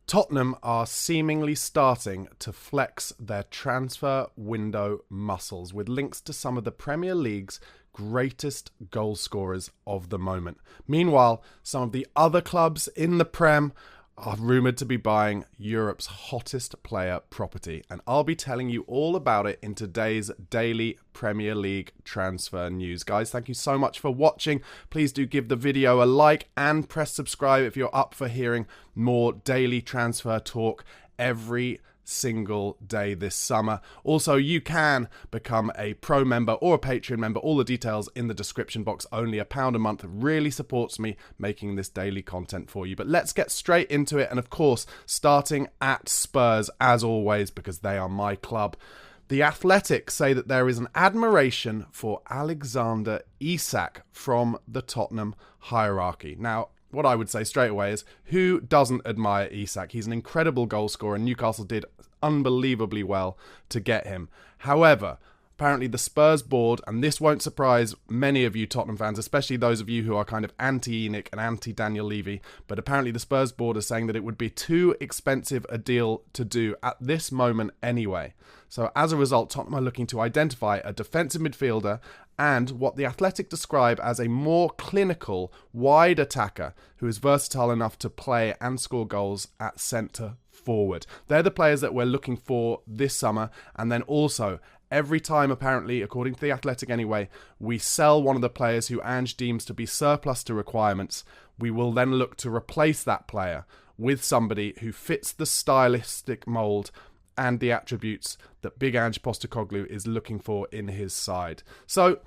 Tottenham are seemingly starting to flex their transfer window muscles with links to some of the Premier League's greatest goal scorers of the moment. Meanwhile, some of the other clubs in the Prem are rumoured to be buying Europe's hottest player property, and I'll be telling you all about it in today's daily Premier League transfer news. Guys, thank you so much for watching. Please do give the video a like and press subscribe if you're up for hearing more daily transfer talk every single day this summer. Also, you can become a pro member or a Patreon member. All the details in the description box. Only £1 a month really supports me making this daily content for you. But let's get straight into it, and of course starting at Spurs as always, because they are my club. The Athletic say that there is an admiration for Alexander Isak from the Tottenham hierarchy. Now, what I would say straight away is, who doesn't admire Isak? He's an incredible goal scorer, and Newcastle did unbelievably well to get him. However, apparently the Spurs board, and this won't surprise many of you Tottenham fans, especially those of you who are kind of anti-ENIC and anti-Daniel Levy, but apparently the Spurs board is saying that it would be too expensive a deal to do at this moment anyway. So as a result, Tottenham are looking to identify a defensive midfielder and what the Athletic describe as a more clinical, wide attacker who is versatile enough to play and score goals at centre forward. They're the players that we're looking for this summer. And then also, every time, apparently, according to the Athletic anyway, we sell one of the players who Ange deems to be surplus to requirements, we will then look to replace that player with somebody who fits the stylistic mould and the attributes that Big Ange Postecoglou is looking for in his side. So,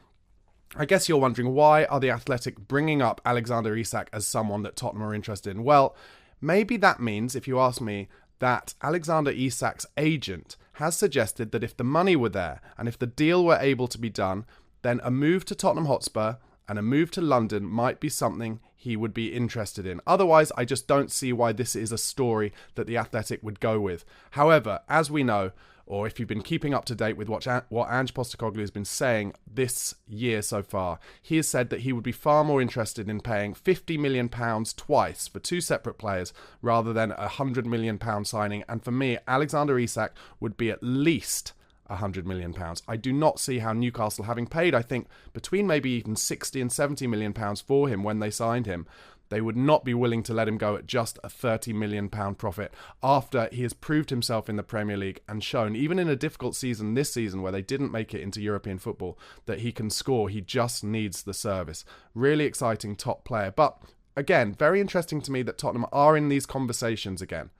I guess you're wondering, why are the Athletic bringing up Alexander Isak as someone that Tottenham are interested in? Well, maybe that means, if you ask me, that Alexander Isak's agent has suggested that if the money were there and if the deal were able to be done, then a move to Tottenham Hotspur and a move to London might be something he would be interested in. Otherwise, I just don't see why this is a story that the Athletic would go with. However, as we know, or if you've been keeping up to date with what Ange Postecoglou has been saying this year so far, he has said that he would be far more interested in paying £50 million twice for two separate players rather than a £100 million signing. And for me, Alexander Isak would be at least £100 million. I do not see how Newcastle, having paid, I think, between maybe even £60 and £70 million for him when they signed him, they would not be willing to let him go at just a £30 million profit after he has proved himself in the Premier League and shown, even in a difficult season this season where they didn't make it into European football, that he can score. He just needs the service. Really exciting top player. But again, very interesting to me that Tottenham are in these conversations again.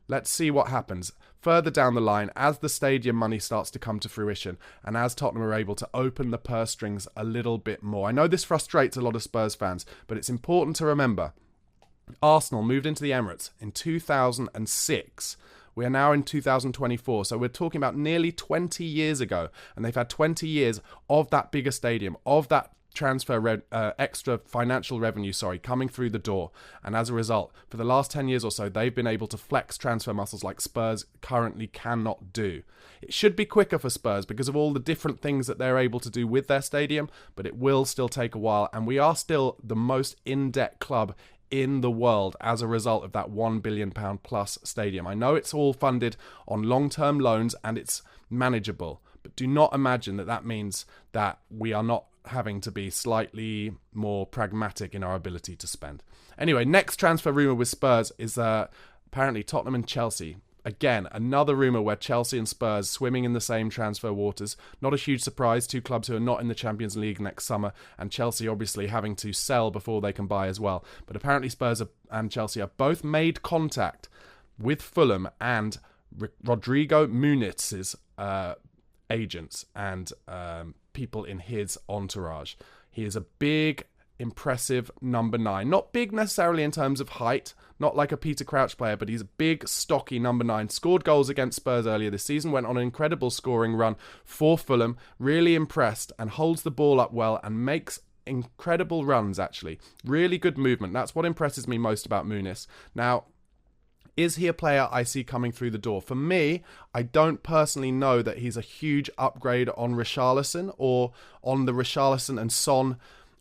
Let's see what happens further down the line as the stadium money starts to come to fruition and as Tottenham are able to open the purse strings a little bit more. I know this frustrates a lot of Spurs fans, but it's important to remember Arsenal moved into the Emirates in 2006. We are now in 2024, so we're talking about nearly 20 years ago, and they've had 20 years of that bigger stadium, of that extra financial revenue, coming through the door. And as a result, for the last 10 years or so, they've been able to flex transfer muscles like Spurs currently cannot do. It should be quicker for Spurs because of all the different things that they're able to do with their stadium, but it will still take a while, and we are still the most in-debt club in the world as a result of that £1 billion plus stadium. I know it's all funded on long-term loans and it's manageable, but do not imagine that that means that we are not having to be slightly more pragmatic in our ability to spend. Anyway, next transfer rumour with Spurs is apparently Tottenham and Chelsea. Again, another rumour where Chelsea and Spurs swimming in the same transfer waters. Not a huge surprise, two clubs who are not in the Champions League next summer, and Chelsea obviously having to sell before they can buy as well. But apparently Spurs and Chelsea have both made contact with Fulham and Rodrigo Muniz's agents and people in his entourage. He is a big, impressive number 9. Not big necessarily in terms of height, not like a Peter Crouch player, but he's a big, stocky number 9. Scored goals against Spurs earlier this season, went on an incredible scoring run for Fulham, really impressed and holds the ball up well and makes incredible runs actually. Really good movement. That's what impresses me most about Muniz. Now, is he a player I see coming through the door? For me, I don't personally know that he's a huge upgrade on Richarlison or on the Richarlison and Son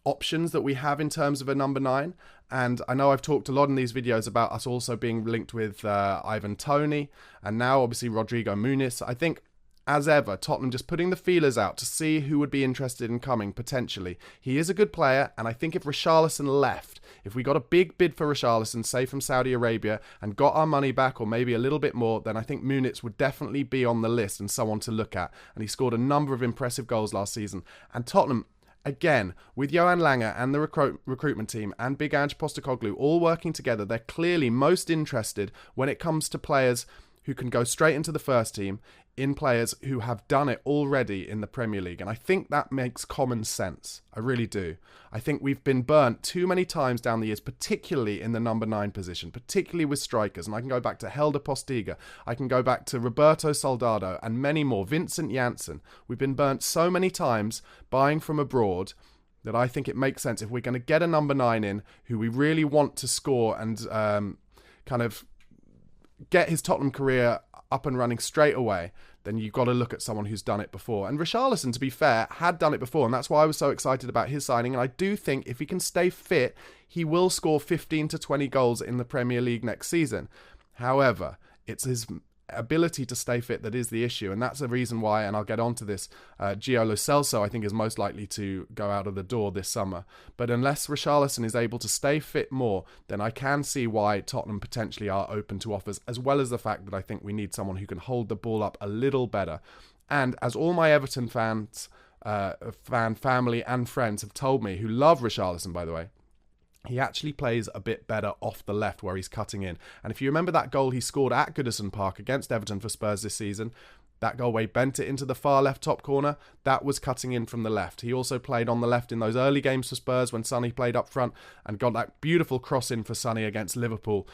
options that we have in terms of a number 9. And I know I've talked a lot in these videos about us also being linked with Ivan Toney and now obviously Rodrigo Muniz. I think, as ever, Tottenham just putting the feelers out to see who would be interested in coming, potentially. He is a good player, and I think if Richarlison left, if we got a big bid for Richarlison, say from Saudi Arabia, and got our money back, or maybe a little bit more, then I think Muniz would definitely be on the list and someone to look at. And he scored a number of impressive goals last season. And Tottenham, again, with Johan Lange and the recruitment team and Big Ange Postecoglou all working together, they're clearly most interested when it comes to players who can go straight into the first team, in players who have done it already in the Premier League. And I think that makes common sense. I really do. I think we've been burnt too many times down the years, particularly in the number 9 position, particularly with strikers. And I can go back to Helder Postiga. I can go back to Roberto Soldado and many more. Vincent Janssen. We've been burnt so many times buying from abroad that I think it makes sense if we're going to get a number 9 in who we really want to score and kind of get his Tottenham career up and running straight away, then you've got to look at someone who's done it before. And Richarlison, to be fair, had done it before, and that's why I was so excited about his signing. And I do think if he can stay fit, he will score 15 to 20 goals in the Premier League next season. However, it's his ability to stay fit that is the issue, and that's the reason why, and I'll get on to this, Gio Lo Celso I think is most likely to go out of the door this summer. But unless Richarlison is able to stay fit more, then I can see why Tottenham potentially are open to offers, as well as the fact that I think we need someone who can hold the ball up a little better. And as all my Everton fans, family and friends have told me, who love Richarlison by the way, he actually plays a bit better off the left where he's cutting in. And if you remember that goal he scored at Goodison Park against Everton for Spurs this season, that goal where he bent it into the far left top corner, that was cutting in from the left. He also played on the left in those early games for Spurs when Sonny played up front and got that beautiful cross in for Sonny against Liverpool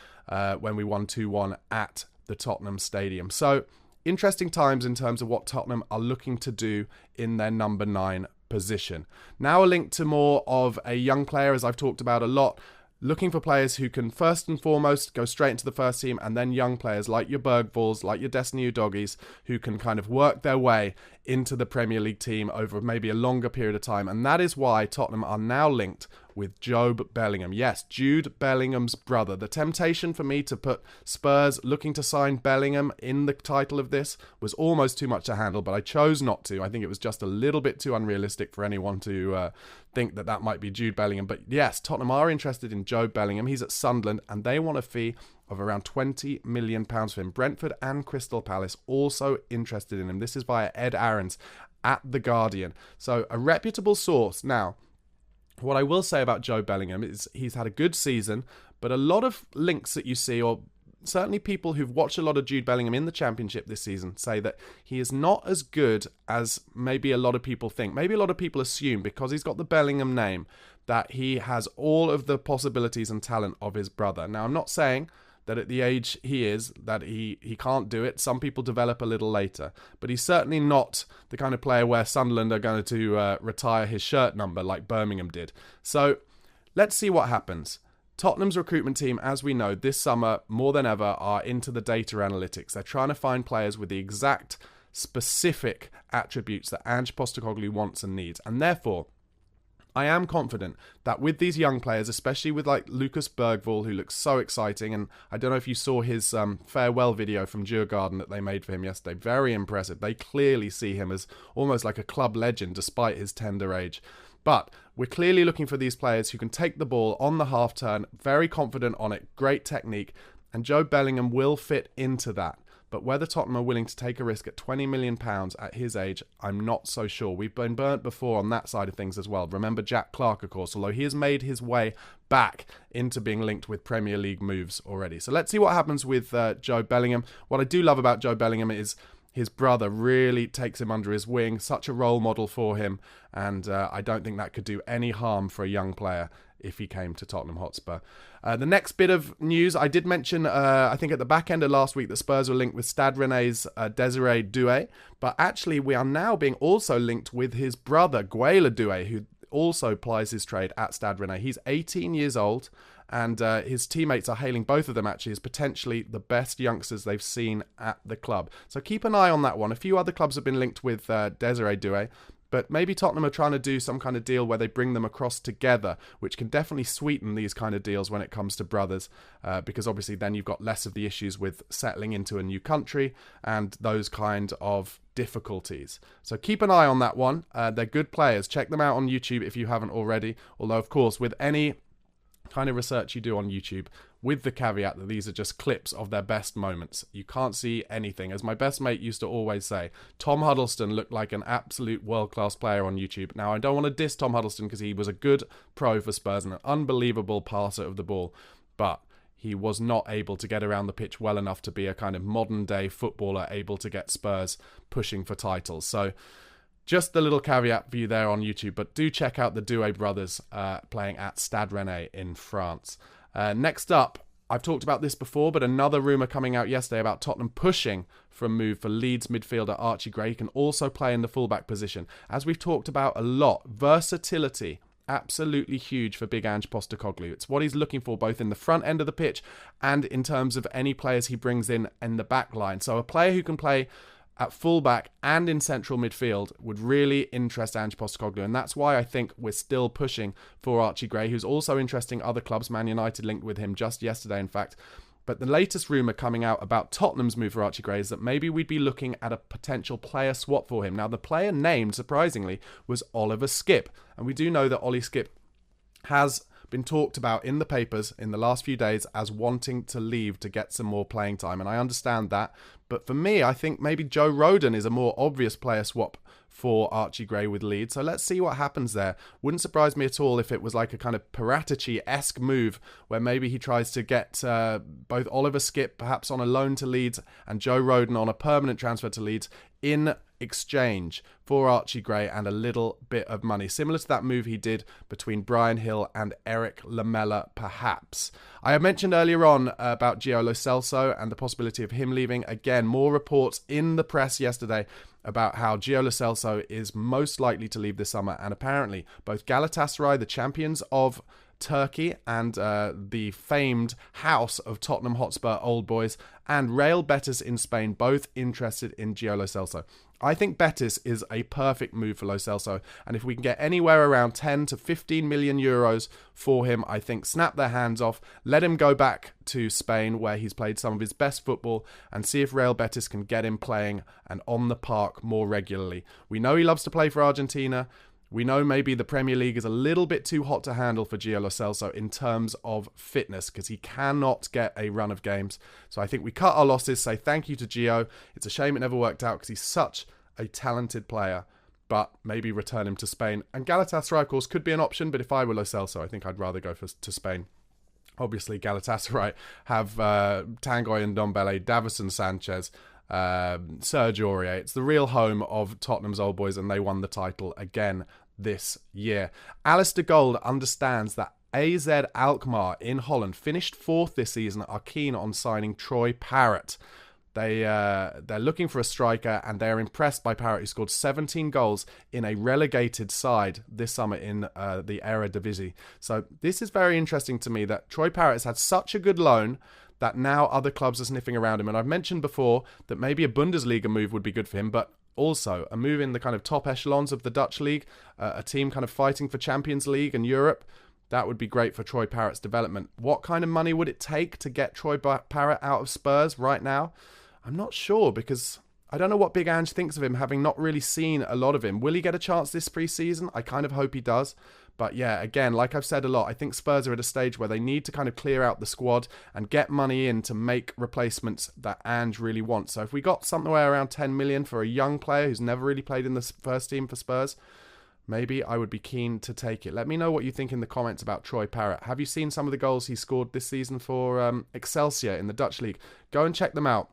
when we won 2-1 at the Tottenham Stadium. So, interesting times in terms of what Tottenham are looking to do in their number 9 position. Now a link to more of a young player, as I've talked about a lot, looking for players who can first and foremost go straight into the first team, and then young players like your Bergvalls, like your Destiny Udogis, who can kind of work their way into the Premier League team over maybe a longer period of time. And that is why Tottenham are now linked with Jobe Bellingham. Yes, Jude Bellingham's brother. The temptation for me to put Spurs looking to sign Bellingham in the title of this was almost too much to handle, but I chose not to. I think it was just a little bit too unrealistic for anyone to think that that might be Jude Bellingham. But yes, Tottenham are interested in Jobe Bellingham. He's at Sunderland, and they want a fee of around £20 million for him. Brentford and Crystal Palace also interested in him. This is via Ed Aarons at The Guardian. So a reputable source. Now, what I will say about Jobe Bellingham is he's had a good season, but a lot of links that you see, or certainly people who've watched a lot of Jude Bellingham in the Championship this season, say that he is not as good as maybe a lot of people think. Maybe a lot of people assume because he's got the Bellingham name that he has all of the possibilities and talent of his brother. Now, I'm not saying that at the age he is, that he can't do it. Some people develop a little later. But he's certainly not the kind of player where Sunderland are going to retire his shirt number like Birmingham did. So let's see what happens. Tottenham's recruitment team, as we know, this summer, more than ever, are into the data analytics. They're trying to find players with the exact specific attributes that Ange Postecoglou wants and needs. And therefore, I am confident that with these young players, especially with like Lucas Bergvall, who looks so exciting, and I don't know if you saw his farewell video from Djurgården that they made for him yesterday, very impressive. They clearly see him as almost like a club legend despite his tender age. But we're clearly looking for these players who can take the ball on the half turn, very confident on it, great technique, and Jobe Bellingham will fit into that. But whether Tottenham are willing to take a risk at £20 million at his age, I'm not so sure. We've been burnt before on that side of things as well. Remember Jack Clarke, of course, although he has made his way back into being linked with Premier League moves already. So let's see what happens with Jobe Bellingham. What I do love about Jobe Bellingham is his brother really takes him under his wing, such a role model for him, and I don't think that could do any harm for a young player if he came to Tottenham Hotspur. The next bit of news, I did mention, I think at the back end of last week, that Spurs were linked with Stade Rennais' Désiré Doué, but actually we are now being also linked with his brother, Guéla Doué, who also plies his trade at Stade Rennais. He's 18 years old, and his teammates are hailing both of them actually as potentially the best youngsters they've seen at the club. So keep an eye on that one. A few other clubs have been linked with Désiré Doué, But maybe Tottenham are trying to do some kind of deal where they bring them across together, which can definitely sweeten these kind of deals when it comes to brothers, because obviously then you've got less of the issues with settling into a new country and those kind of difficulties. So keep an eye on that one. They're good players. Check them out on YouTube if you haven't already. Although, of course, with any kind of research you do on YouTube, with the caveat that these are just clips of their best moments. You can't see anything. As my best mate used to always say, Tom Huddleston looked like an absolute world-class player on YouTube. Now, I don't want to diss Tom Huddleston because he was a good pro for Spurs and an unbelievable passer of the ball, but he was not able to get around the pitch well enough to be a kind of modern-day footballer able to get Spurs pushing for titles. So just the little caveat for you there on YouTube, but do check out the Doué brothers playing at Stade Rennais in France. Next up, I've talked about this before, but another rumour coming out yesterday about Tottenham pushing for a move for Leeds midfielder Archie Gray. He can also play in the fullback position. As we've talked about a lot, versatility, absolutely huge for Big Ange Postecoglou. It's what he's looking for both in the front end of the pitch and in terms of any players he brings in the back line. So a player who can play at fullback and in central midfield would really interest Ange Postecoglou, and that's why I think we're still pushing for Archie Gray, who's also interesting other clubs. Man United linked with him just yesterday, in fact. But the latest rumour coming out about Tottenham's move for Archie Gray is that maybe we'd be looking at a potential player swap for him. Now, the player named, surprisingly, was Oliver Skipp, and we do know that Ollie Skipp has been talked about in the papers in the last few days as wanting to leave to get some more playing time, and I understand that. But for me, I think maybe Joe Rodon is a more obvious player swap for Archie Gray with Leeds. So let's see what happens there. Wouldn't surprise me at all if it was like a kind of Paratici-esque move where maybe he tries to get both Oliver Skipp perhaps on a loan to Leeds and Joe Rodon on a permanent transfer to Leeds in exchange for Archie Gray and a little bit of money, similar to that move he did between Brian Hill and Eric Lamela, perhaps. I have mentioned earlier on about Gio Lo Celso and the possibility of him leaving. Again, more reports in the press yesterday about how Gio Lo Celso is most likely to leave this summer, and apparently both Galatasaray, the champions of Turkey, and the famed house of Tottenham Hotspur Old Boys, and Real Betis in Spain, both interested in Gio Lo Celso. I think Betis is a perfect move for Lo Celso, and if we can get anywhere around 10 to 15 million euros for him, I think snap their hands off, let him go back to Spain where he's played some of his best football, and see if Real Betis can get him playing and on the park more regularly. We know he loves to play for Argentina. We know maybe the Premier League is a little bit too hot to handle for Gio Lo Celso in terms of fitness because he cannot get a run of games. So I think we cut our losses, say thank you to Gio. It's a shame it never worked out because he's such a talented player, but maybe return him to Spain. And Galatasaray, of course, could be an option, but if I were Lo Celso, I think I'd rather go to Spain. Obviously, Galatasaray have Tanguy and Ndombele, Davison Sanchez, Serge Aurier. It's the real home of Tottenham's Old Boys, and they won the title again this year. Alistair Gold understands that AZ Alkmaar in Holland, finished fourth this season, are keen on signing Troy Parrott. They're looking for a striker, and they're impressed by Parrott, who scored 17 goals in a relegated side this summer in the Eredivisie. So this is very interesting to me that Troy Parrott has had such a good loan that now other clubs are sniffing around him. And I've mentioned before that maybe a Bundesliga move would be good for him, but also a move in the kind of top echelons of the Dutch league, a team kind of fighting for Champions League and Europe. That would be great for Troy Parrott's development. What kind of money would it take to get Troy Parrott out of Spurs right now? I'm not sure, because I don't know what Big Ange thinks of him, having not really seen a lot of him. Will he get a chance this pre-season? I kind of hope he does. But yeah, again, like I've said a lot, I think Spurs are at a stage where they need to kind of clear out the squad and get money in to make replacements that Ange really wants. So if we got somewhere around 10 million for a young player who's never really played in the first team for Spurs, maybe I would be keen to take it. Let me know what you think in the comments about Troy Parrott. Have you seen some of the goals he scored this season for Excelsior in the Dutch league? Go and check them out.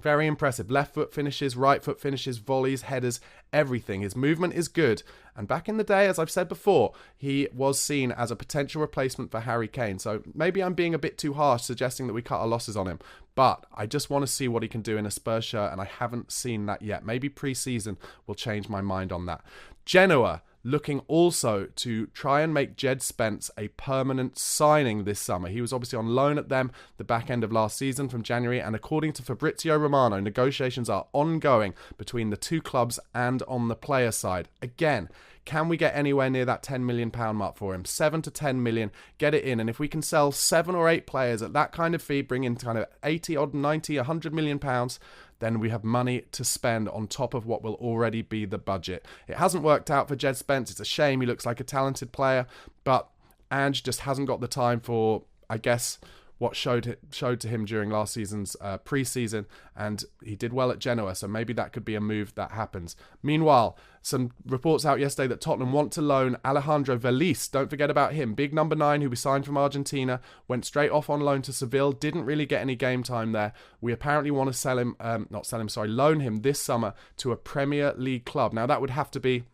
Very impressive. Left foot finishes, right foot finishes, volleys, headers, everything. His movement is good. And back in the day, as I've said before, he was seen as a potential replacement for Harry Kane. So maybe I'm being a bit too harsh suggesting that we cut our losses on him. But I just want to see what he can do in a Spurs shirt, and I haven't seen that yet. Maybe pre-season will change my mind on that. Genoa, looking also to try and make Jed Spence a permanent signing this summer. He was obviously on loan at them the back end of last season from January, and according to Fabrizio Romano, negotiations are ongoing between the two clubs and on the player side. Again, can we get anywhere near that £10 million mark for him? 7 to 10 million, get it in. And if we can sell 7 or 8 players at that kind of fee, bring in kind of 80 odd, 90, 100 million pounds, then we have money to spend on top of what will already be the budget. It hasn't worked out for Jed Spence. It's a shame. He looks like a talented player, but Ange just hasn't got the time for, I guess, what showed to him during last season's pre-season, and he did well at Genoa, so maybe that could be a move that happens. Meanwhile, some reports out yesterday that Tottenham want to loan Alejandro Velis. Don't forget about him. Big number 9 who we signed from Argentina, went straight off on loan to Seville, didn't really get any game time there. We apparently want to loan him this summer to a Premier League club. Now that would have to be,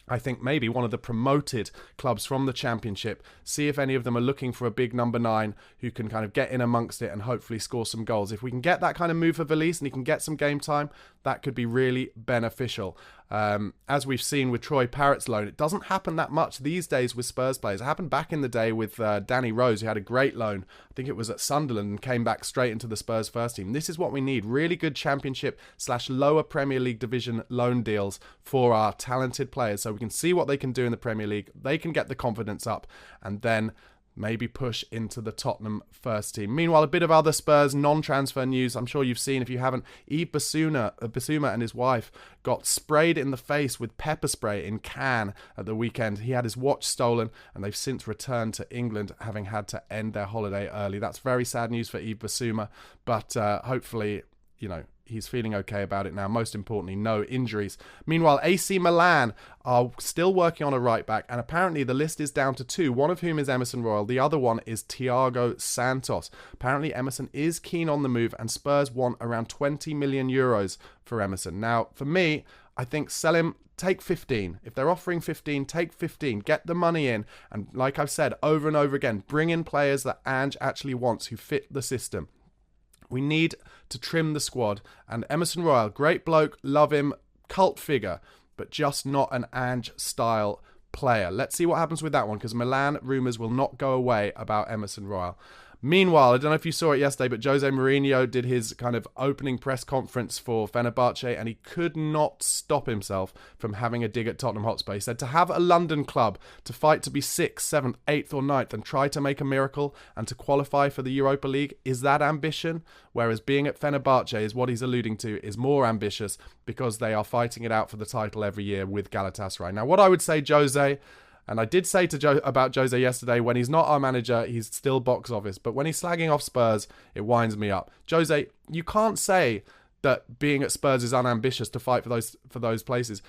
I think, maybe one of the promoted clubs from the Championship. See if any of them are looking for a big number 9 who can kind of get in amongst it and hopefully score some goals. If we can get that kind of move for Velis and he can get some game time, that could be really beneficial. As we've seen with Troy Parrott's loan, it doesn't happen that much these days with Spurs players. It happened back in the day with Danny Rose, who had a great loan. I think it was at Sunderland and came back straight into the Spurs first team. This is what we need. Really good Championship/lower Premier League division loan deals for our talented players so we can see what they can do in the Premier League. They can get the confidence up and then maybe push into the Tottenham first team. Meanwhile, a bit of other Spurs non-transfer news. I'm sure you've seen, if you haven't, Yves Bissouma and his wife got sprayed in the face with pepper spray in Cannes at the weekend. He had his watch stolen, and they've since returned to England, having had to end their holiday early. That's very sad news for Yves Bissouma, but hopefully, he's feeling okay about it now. Most importantly, no injuries. Meanwhile, AC Milan are still working on a right back, and apparently the list is down to 2, one of whom is Emerson Royal. The other one is Thiago Santos. Apparently Emerson is keen on the move, and Spurs want around 20 million euros for Emerson. Now, for me, I think sell him, take 15. If they're offering 15, take 15. Get the money in, and like I've said over and over again, bring in players that Ange actually wants who fit the system. We need to trim the squad, and Emerson Royal, great bloke, love him, cult figure, but just not an Ange-style player. Let's see what happens with that one, because Milan rumours will not go away about Emerson Royal. Meanwhile, I don't know if you saw it yesterday, but Jose Mourinho did his kind of opening press conference for Fenerbahce, and he could not stop himself from having a dig at Tottenham Hotspur. He said to have a London club, to fight to be 6th, 7th, 8th or 9th and try to make a miracle and to qualify for the Europa League, is that ambition? Whereas being at Fenerbahce is what he's alluding to, is more ambitious because they are fighting it out for the title every year with Galatasaray. Now, what I would say, Jose, and I did say about Jose yesterday, when he's not our manager, he's still box office. But when he's slagging off Spurs, it winds me up. Jose, you can't say that being at Spurs is unambitious to fight for those places.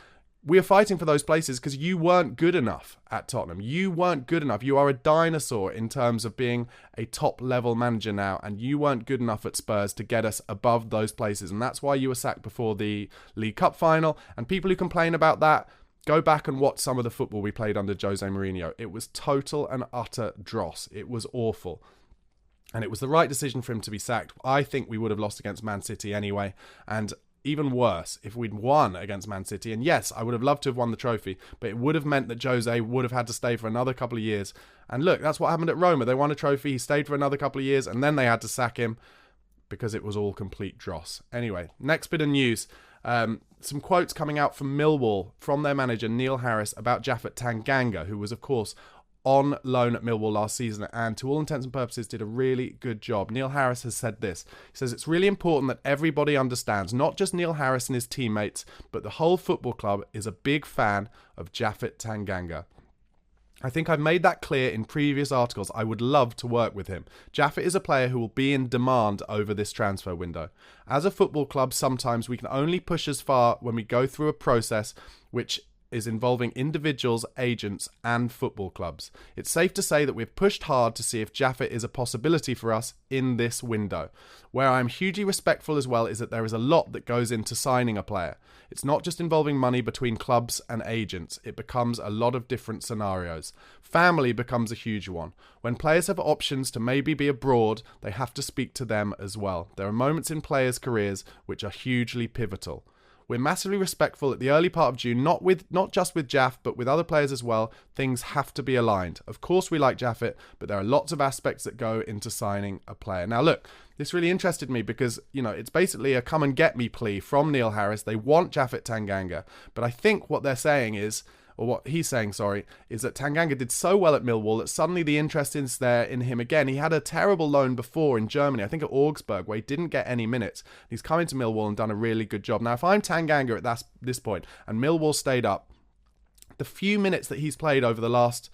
We are fighting for those places because you weren't good enough at Tottenham. You weren't good enough. You are a dinosaur in terms of being a top-level manager now, and you weren't good enough at Spurs to get us above those places. And that's why you were sacked before the League Cup final. And people who complain about that, go back and watch some of the football we played under Jose Mourinho. It was total and utter dross. It was awful. And it was the right decision for him to be sacked. I think we would have lost against Man City anyway. And even worse, if we'd won against Man City. And yes, I would have loved to have won the trophy, but it would have meant that Jose would have had to stay for another couple of years. And look, that's what happened at Roma. They won a trophy, he stayed for another couple of years, and then they had to sack him because it was all complete dross. Anyway, next bit of news. Some quotes coming out from Millwall from their manager Neil Harris about Japhet Tanganga, who was of course on loan at Millwall last season and to all intents and purposes did a really good job. Neil Harris has said this. He says it's really important that everybody understands, not just Neil Harris and his teammates, but the whole football club is a big fan of Japhet Tanganga. I think I've made that clear in previous articles. I would love to work with him. Japhet is a player who will be in demand over this transfer window. As a football club, sometimes we can only push as far when we go through a process which is involving individuals, agents and football clubs. It's safe to say that we've pushed hard to see if Japhet is a possibility for us in this window. Where I'm hugely respectful as well is that there is a lot that goes into signing a player. It's not just involving money between clubs and agents. It becomes a lot of different scenarios. Family becomes a huge one. When players have options to maybe be abroad, they have to speak to them as well. There are moments in players' careers which are hugely pivotal. We're massively respectful at the early part of June, not just with Jaff, but with other players as well. Things have to be aligned. Of course we like Jaffet, but there are lots of aspects that go into signing a player. Now look, this really interested me because, it's basically a come and get me plea from Neil Harris. They want Jaffet Tanganga, but I think what they're saying is, or what he's saying, is that Tanganga did so well at Millwall that suddenly the interest is there in him again. He had a terrible loan before in Germany, I think at Augsburg, where he didn't get any minutes. He's come into Millwall and done a really good job. Now, if I'm Tanganga at this point and Millwall stayed up, the few minutes that he's played over the last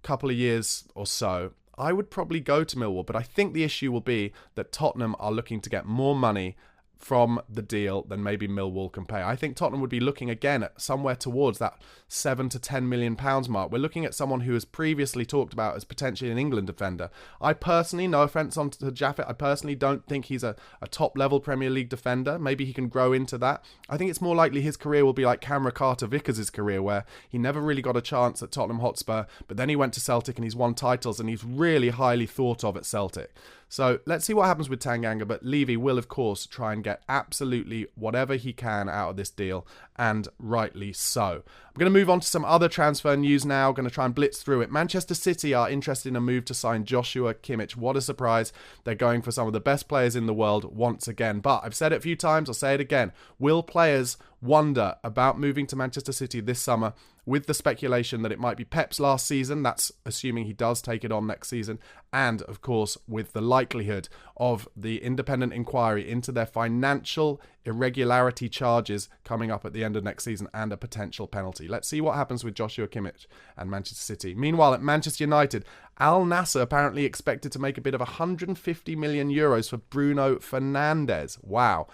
couple of years or so, I would probably go to Millwall. But I think the issue will be that Tottenham are looking to get more money from the deal than maybe Millwall can pay. I think Tottenham would be looking again at somewhere towards that £7 to £10 million mark. We're looking at someone who has previously talked about as potentially an England defender. I personally, no offence on to Jaffet, I personally don't think he's a top level Premier League defender. Maybe he can grow into that. I think it's more likely his career will be like Cameron Carter-Vickers' career, where he never really got a chance at Tottenham Hotspur, but then he went to Celtic and he's won titles and he's really highly thought of at Celtic. So let's see what happens with Tanganga, but Levy will, of course, try and get absolutely whatever he can out of this deal, and rightly so. I'm going to move on to some other transfer news now. I'm going to try and blitz through it. Manchester City are interested in a move to sign Joshua Kimmich. What a surprise. They're going for some of the best players in the world once again. But I've said it a few times, I'll say it again. Will players wonder about moving to Manchester City this summer with the speculation that it might be Pep's last season? That's assuming he does take it on next season. And, of course, with the likelihood of the independent inquiry into their financial irregularity charges coming up at the end of next season and a potential penalty. Let's see what happens with Joshua Kimmich and Manchester City. Meanwhile, at Manchester United, Al Nassr apparently expected to make a bid of €150 million for Bruno Fernandes. Wow.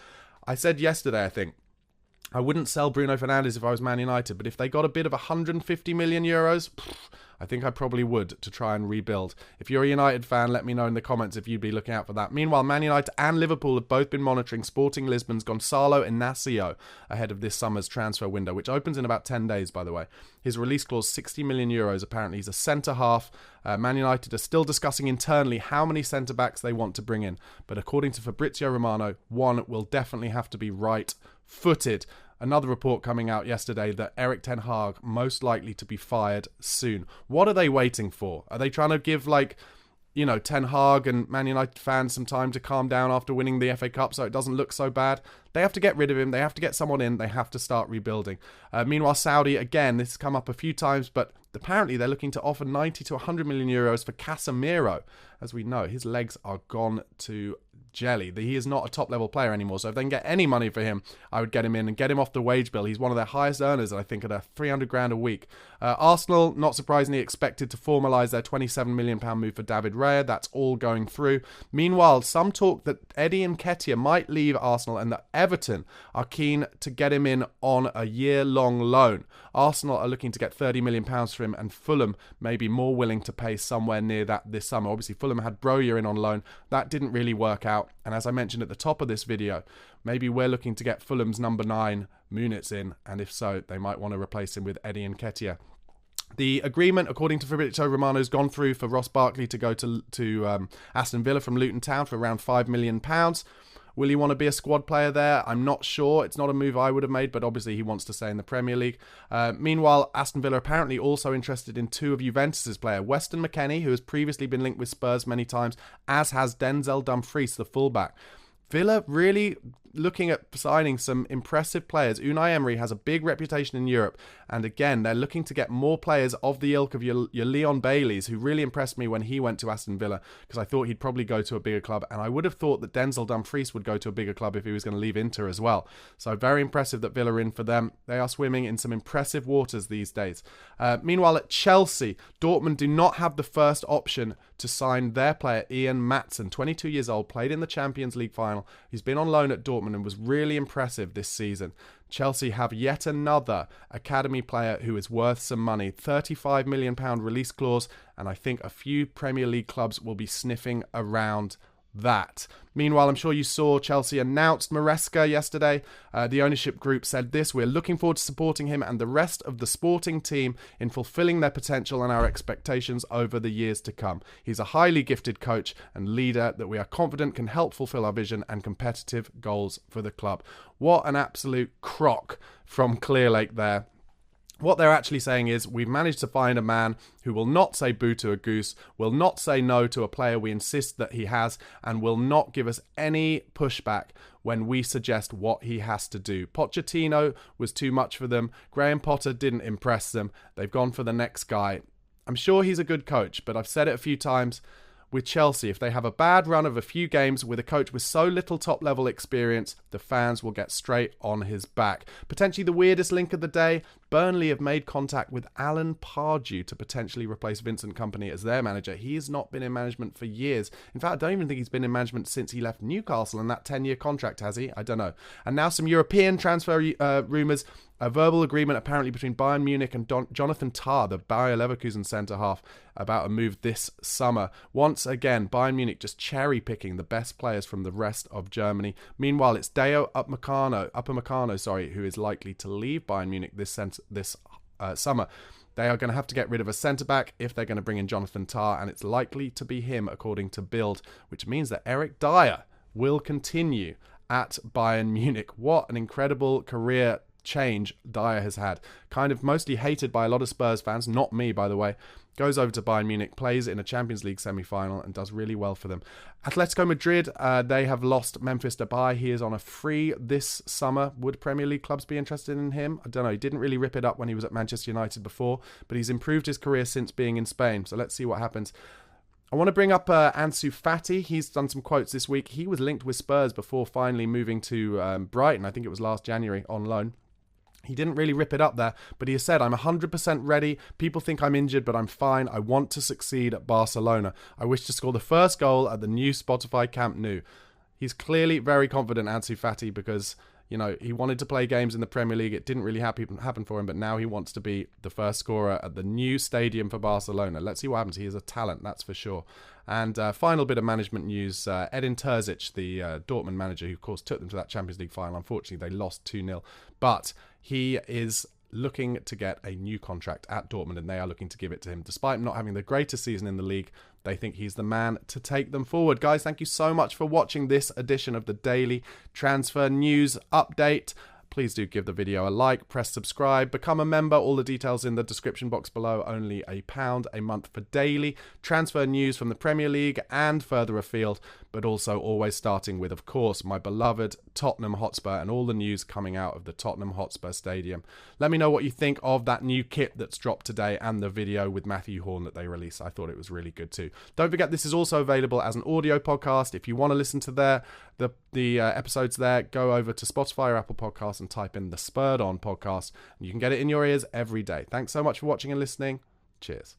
I said yesterday, I think, I wouldn't sell Bruno Fernandes if I was Man United, but if they got a bid of €150 million, I think I probably would, to try and rebuild. If you're a United fan, let me know in the comments if you'd be looking out for that. Meanwhile, Man United and Liverpool have both been monitoring Sporting Lisbon's Gonçalo Inácio ahead of this summer's transfer window, which opens in about 10 days, by the way. His release clause, €60 million, apparently. He's a centre-half. Man United are still discussing internally how many centre-backs they want to bring in. But according to Fabrizio Romano, one will definitely have to be right-footed. Another report coming out yesterday that Erik ten Hag most likely to be fired soon. What are they waiting for? Are they trying to give, ten Hag and Man United fans some time to calm down after winning the FA Cup so it doesn't look so bad? They have to get rid of him. They have to get someone in. They have to start rebuilding. Meanwhile, Saudi, again, this has come up a few times, but apparently they're looking to offer 90 to €100 million for Casemiro. As we know, his legs are gone to jelly. He is not a top-level player anymore, so if they can get any money for him, I would get him in and get him off the wage bill. He's one of their highest earners, I think, at a $300,000 a week. Arsenal, not surprisingly, expected to formalise their £27 million move for David Raya. That's all going through. Meanwhile, some talk that Eddie Nketiah might leave Arsenal and that Everton are keen to get him in on a year-long loan. Arsenal are looking to get £30 million for him, and Fulham may be more willing to pay somewhere near that this summer. Obviously, Fulham had Broja in on loan. That didn't really work out. And as I mentioned at the top of this video, maybe we're looking to get Fulham's number 9, Muniz, in. And if so, they might want to replace him with Eddie Nketiah. The agreement, according to Fabrizio Romano, has gone through for Ross Barkley to go to Aston Villa from Luton Town for around £5 million. Will he want to be a squad player there? I'm not sure. It's not a move I would have made, but obviously he wants to stay in the Premier League. Meanwhile, Aston Villa apparently also interested in 2 of Juventus' player, Weston McKennie, who has previously been linked with Spurs many times, as has Denzel Dumfries, the fullback. Villa really looking at signing some impressive players. Unai Emery has a big reputation in Europe, and again, they're looking to get more players of the ilk of your Leon Baileys, who really impressed me when he went to Aston Villa, because I thought he'd probably go to a bigger club, and I would have thought that Denzel Dumfries would go to a bigger club if he was going to leave Inter as well. So very impressive that Villa are in for them. They are swimming in some impressive waters these days. Meanwhile, at Chelsea, Dortmund do not have the first option to sign their player Ian Maatsen, 22 years old, played in the Champions League final. He's been on loan at Dortmund and was really impressive this season. Chelsea have yet another academy player who is worth some money. £35 million release clause, and I think a few Premier League clubs will be sniffing around that. Meanwhile, I'm sure you saw Chelsea announced Maresca yesterday. The ownership group said this: "We're looking forward to supporting him and the rest of the sporting team in fulfilling their potential and our expectations over the years to come. He's a highly gifted coach and leader that we are confident can help fulfill our vision and competitive goals for the club." What an absolute crock from Clearlake there. What they're actually saying is, we've managed to find a man who will not say boo to a goose, will not say no to a player we insist that he has, and will not give us any pushback when we suggest what he has to do. Pochettino was too much for them. Graham Potter didn't impress them. They've gone for the next guy. I'm sure he's a good coach, but I've said it a few times. With Chelsea, if they have a bad run of a few games with a coach with so little top-level experience, the fans will get straight on his back. Potentially the weirdest link of the day, Burnley have made contact with Alan Pardew to potentially replace Vincent Kompany as their manager. He has not been in management for years. In fact, I don't even think he's been in management since he left Newcastle in that 10-year contract, has he? I don't know. And now some European transfer rumours. A verbal agreement apparently between Bayern Munich and Jonathan Tah, the Bayer Leverkusen centre-half, about a move this summer. Once again, Bayern Munich just cherry-picking the best players from the rest of Germany. Meanwhile, it's Deo Upamecano, who is likely to leave Bayern Munich this summer. They are going to have to get rid of a centre-back if they're going to bring in Jonathan Tah, and it's likely to be him, according to Bild, which means that Eric Dyer will continue at Bayern Munich. What an incredible career change Dyer has had. Kind of mostly hated by a lot of Spurs fans, not me by the way. Goes over to Bayern Munich, plays in a Champions League semi-final and does really well for them. Atletico Madrid, they have lost Memphis Depay. He is on a free this summer. Would Premier League clubs be interested in him? I don't know. He didn't really rip it up when he was at Manchester United before, but he's improved his career since being in Spain. So let's see what happens. I want to bring up Ansu Fati. He's done some quotes this week. He was linked with Spurs before finally moving to Brighton. I think it was last January on loan. He didn't really rip it up there, but he has said, "I'm 100% ready. People think I'm injured, but I'm fine. I want to succeed at Barcelona. I wish to score the first goal at the new Spotify Camp Nou." He's clearly very confident, Ansu Fati, because, you know, he wanted to play games in the Premier League. It didn't really happen for him, but now he wants to be the first scorer at the new stadium for Barcelona. Let's see what happens. He is a talent, that's for sure. And final bit of management news, Edin Terzic, the Dortmund manager, who of course took them to that Champions League final. Unfortunately, they lost 2-0. But he is looking to get a new contract at Dortmund, and they are looking to give it to him. Despite not having the greatest season in the league, they think he's the man to take them forward. Guys, thank you so much for watching this edition of the Daily Transfer News Update. Please do give the video a like, press subscribe, become a member. All the details in the description box below. Only £1 a month for daily transfer news from the Premier League and further afield, but also always starting with, of course, my beloved Tottenham Hotspur and all the news coming out of the Tottenham Hotspur Stadium. Let me know what you think of that new kit that's dropped today and the video with Matthew Horn that they released. I thought it was really good too. Don't forget, this is also available as an audio podcast. If you want to listen to the episodes there, go over to Spotify or Apple Podcasts and type in the Spurred On podcast, and you can get it in your ears every day. Thanks so much for watching and listening. Cheers.